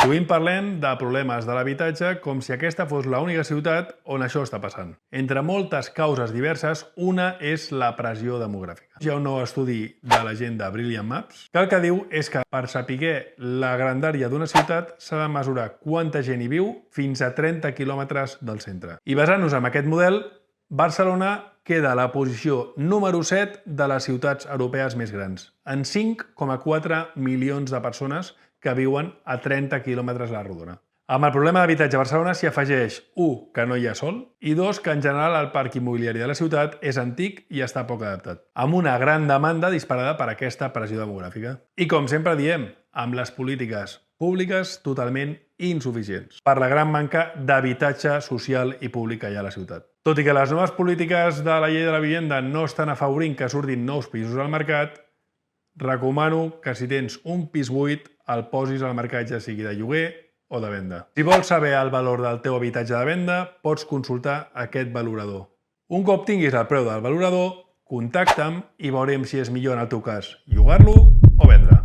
Sovint parlem de problemes de l'habitatge com si aquesta fos l'única ciutat on això està passant. Entre moltes causes diverses, una és la pressió demogràfica. Hi ha un nou estudi de l'agenda Brilliant Maps que el que diu és que per saber la grandària d'una ciutat s'ha de mesurar quanta gent hi viu fins a 30 quilòmetres del centre. I basant-nos en aquest model, Barcelona queda a la posició número 7 de les ciutats europees més grans, en 5,4 milions de persones que viuen a 30 quilòmetres a la rodona. Amb el problema d'habitatge a Barcelona s'hi afegeix, 1, que no hi ha sol, i 2, que en general el parc immobiliari de la ciutat és antic i està poc adaptat, amb una gran demanda disparada per aquesta pressió demogràfica. I com sempre diem, amb les polítiques públiques totalment insuficients, per la gran manca d'habitatge social i públic que hi ha a la ciutat. Tot i que les noves polítiques de la llei de la vivenda no estan afavorint que surtin nous pisos al mercat, recomano que si tens un pis buit el posis al mercat, ja sigui de lloguer o de venda. Si vols saber el valor del teu habitatge de venda, pots consultar aquest valorador. Un cop tinguis el preu del valorador, contacta'm i veurem si és millor en el teu cas llogar-lo o vendre.